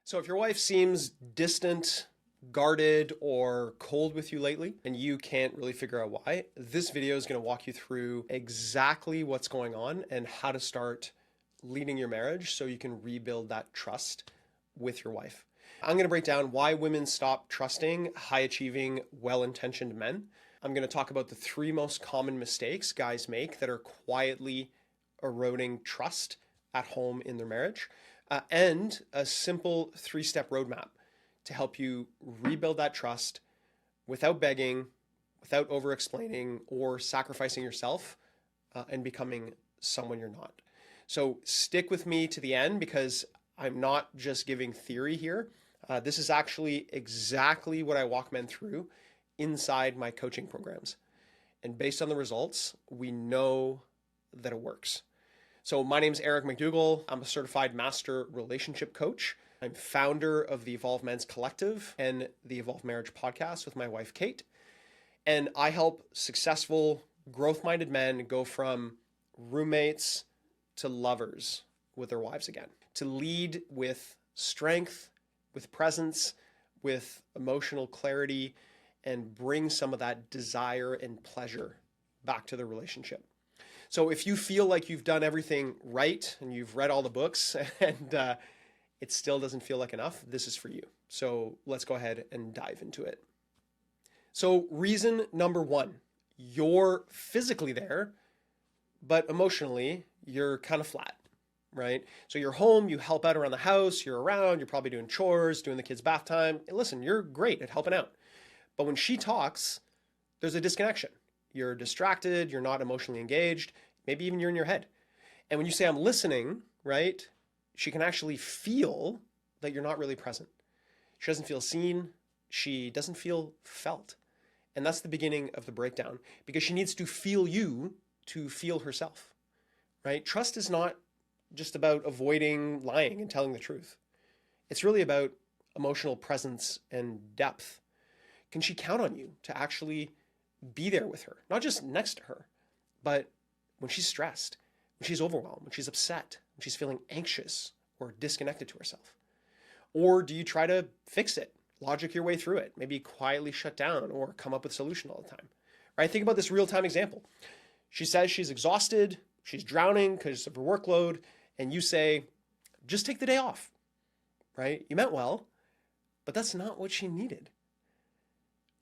So if your wife seems distant, guarded, or cold with you lately, and you can't really figure out why, this video is going to walk you through exactly what's going on and how to start leading your marriage so you can rebuild that trust with your wife. I'm going to break down why women stop trusting high achieving, well intentioned men. I'm going to talk about the three most common mistakes guys make that are quietly eroding trust at home in their marriage, and a simple three-step roadmap to help you rebuild that trust without begging, without over explaining, or sacrificing yourself and becoming someone you're not. So stick with me to the end because I'm not just giving theory here. This is actually exactly what I walk men through inside my coaching programs. And based on the results, we know that it works. So my name is Eric McDougall. I'm a certified master relationship coach. I'm founder of the Evolve Men's Collective and the Evolve Marriage podcast with my wife, Kate. And I help successful, growth-minded men go from roommates to lovers with their wives again, to lead with strength, with presence, with emotional clarity, and bring some of that desire and pleasure back to the relationship. So if you feel like you've done everything right and you've read all the books and it still doesn't feel like enough, this is for you. So let's go ahead and dive into it. So reason number one, you're physically there, but emotionally you're kind of flat, right? So you're home, you help out around the house, you're around, you're probably doing chores, doing the kids' bath time. And listen, you're great at helping out. But when she talks, there's a disconnection. You're distracted, you're not emotionally engaged, maybe even you're in your head. And when you say, I'm listening, right, she can actually feel that you're not really present. She doesn't feel seen, she doesn't feel felt. And that's the beginning of the breakdown because she needs to feel you to feel herself, right? Trust is not just about avoiding lying and telling the truth. It's really about emotional presence and depth. Can she count on you to actually be there with her, not just next to her, but when she's stressed, when she's overwhelmed, when she's upset, when she's feeling anxious or disconnected to herself? Or do you try to fix it, logic your way through it, maybe quietly shut down or come up with a solution all the time, right? Think about this real-time example. She says she's exhausted, she's drowning because of her workload, and you say, just take the day off, right? You meant well, but that's not what she needed.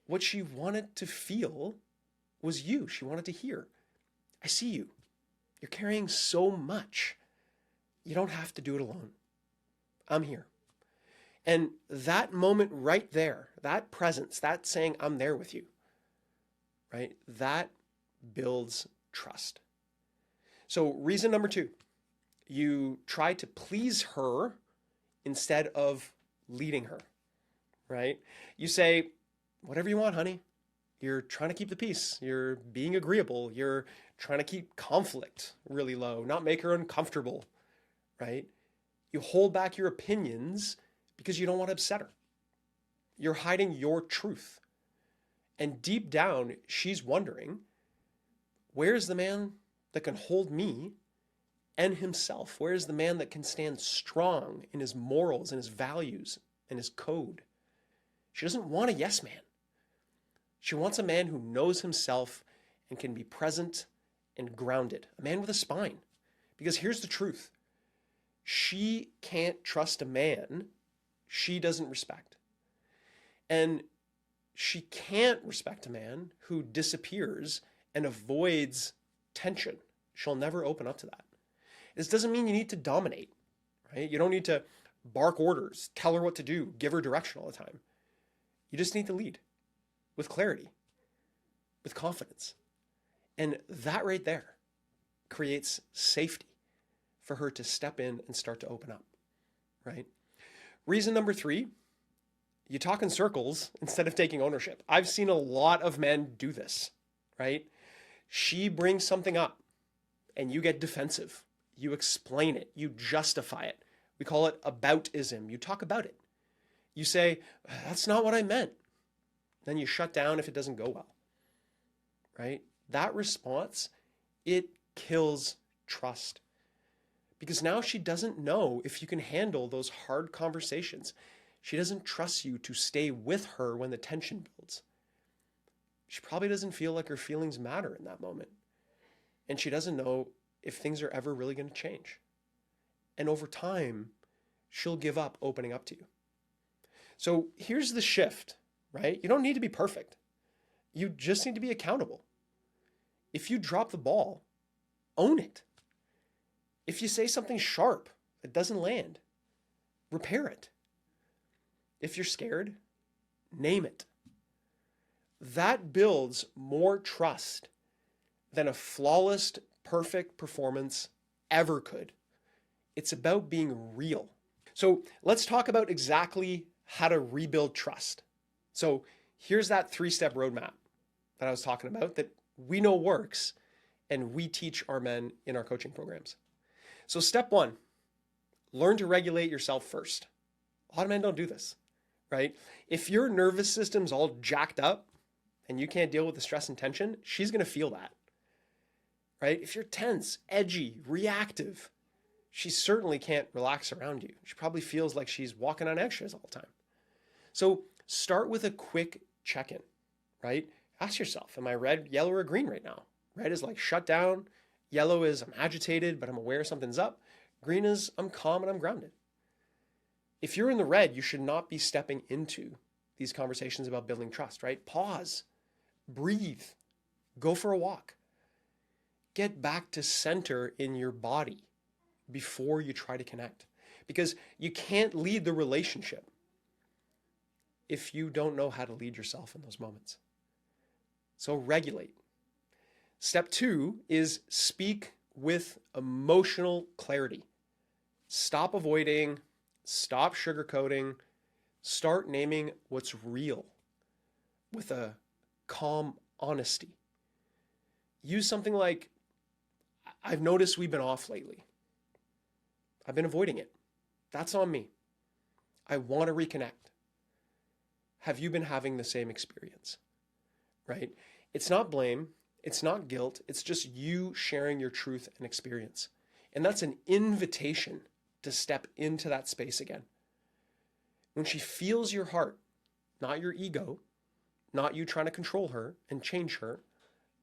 What she wanted to feel was you. She wanted to hear, I see you. You're carrying so much. You don't have to do it alone. I'm here. And that moment right there, that presence, that saying, I'm there with you, right? That builds trust. So reason number two, you try to please her instead of leading her, right? You say, whatever you want, honey. You're trying to keep the peace. You're being agreeable. You're trying to keep conflict really low, not make her uncomfortable, right? You hold back your opinions because you don't want to upset her. You're hiding your truth. And deep down, she's wondering, where's the man that can hold me and himself? Where's the man that can stand strong in his morals and his values and his code? She doesn't want a yes man. She wants a man who knows himself and can be present and grounded, a man with a spine. Because here's the truth. She can't trust a man she doesn't respect. And she can't respect a man who disappears and avoids tension. She'll never open up to that. This doesn't mean you need to dominate, right? You don't need to bark orders, tell her what to do, give her direction all the time. You just need to lead with clarity, with confidence. And that right there creates safety for her to step in and start to open up, right? Reason number three, you talk in circles instead of taking ownership. I've seen a lot of men do this, right? She brings something up and you get defensive. You explain it. You justify it. We call it aboutism. You talk about it. You say, that's not what I meant. Then you shut down if it doesn't go well, right? That response, it kills trust because now she doesn't know if you can handle those hard conversations. She doesn't trust you to stay with her when the tension builds. She probably doesn't feel like her feelings matter in that moment. And she doesn't know if things are ever really going to change. And over time, she'll give up opening up to you. So here's the shift, right? You don't need to be perfect. You just need to be accountable. If you drop the ball, own it. If you say something sharp that doesn't land, repair it. If you're scared, name it. That builds more trust than a flawless, perfect performance ever could. It's about being real. So let's talk about exactly how to rebuild trust. So here's that 3-step roadmap that I was talking about that we know works and we teach our men in our coaching programs. So step 1, learn to regulate yourself first. A lot of men don't do this, right? If your nervous system's all jacked up and you can't deal with the stress and tension, she's going to feel that, right? If you're tense, edgy, reactive, she certainly can't relax around you. She probably feels like she's walking on eggshells all the time. So start with a quick check-in, right? Ask yourself, am I red, yellow, or green right now? Red is like shut down. Yellow is I'm agitated, but I'm aware something's up. Green is I'm calm and I'm grounded. If you're in the red, you should not be stepping into these conversations about building trust, right? Pause, breathe, go for a walk. Get back to center in your body before you try to connect, because you can't lead the relationship if you don't know how to lead yourself in those moments. So regulate. Step 2 is speak with emotional clarity. Stop avoiding, stop sugarcoating, start naming what's real with a calm honesty. Use something like, I've noticed we've been off lately. I've been avoiding it. That's on me. I want to reconnect. Have you been having the same experience? Right? It's not blame. It's not guilt. It's just you sharing your truth and experience. And that's an invitation to step into that space again. When she feels your heart, not your ego, not you trying to control her and change her,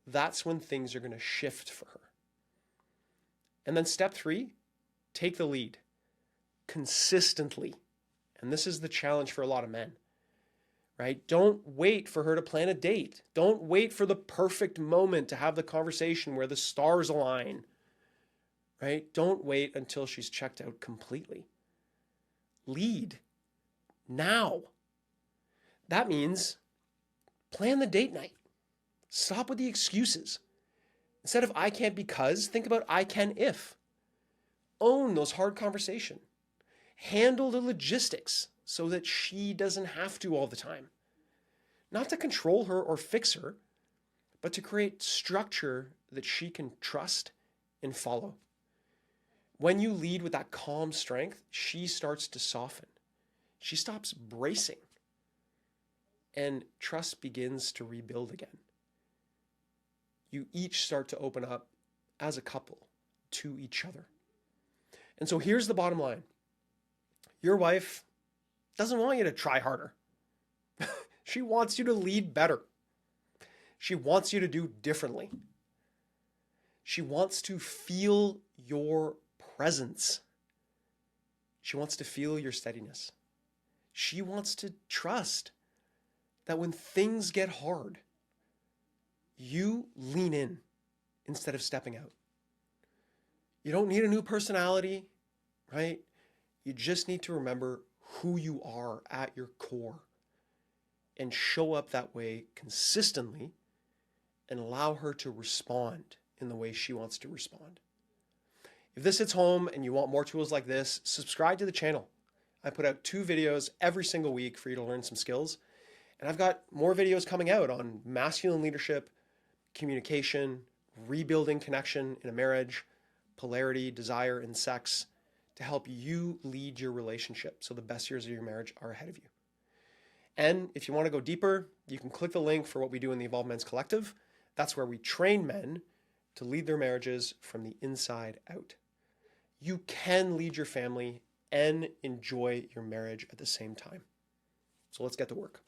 that's when things are going to shift for her. And then step 3, take the lead consistently. And this is the challenge for a lot of men, right? Don't wait for her to plan a date. Don't wait for the perfect moment to have the conversation where the stars align, right? Don't wait until she's checked out completely. Lead now. That means plan the date night. Stop with the excuses. Instead of I can't because, think about I can if. Own those hard conversations. Handle the logistics so that she doesn't have to all the time. Not to control her or fix her, but to create structure that she can trust and follow. When you lead with that calm strength, she starts to soften. She stops bracing. And trust begins to rebuild again. You each start to open up as a couple to each other. And so here's the bottom line. Your wife doesn't want you to try harder. She wants you to lead better. She wants you to do differently. She wants to feel your presence. She wants to feel your steadiness. She wants to trust that when things get hard, you lean in instead of stepping out. You don't need a new personality, right? You just need to remember who you are at your core and show up that way consistently and allow her to respond in the way she wants to respond. If this hits home and you want more tools like this, subscribe to the channel. I put out 2 videos every single week for you to learn some skills. And I've got more videos coming out on masculine leadership, communication, rebuilding connection in a marriage, polarity, desire, and sex to help you lead your relationship so the best years of your marriage are ahead of you. And if you want to go deeper, you can click the link for what we do in the Evolved Men's Collective. That's where we train men to lead their marriages from the inside out. you can lead your family and enjoy your marriage at the same time. So let's get to work.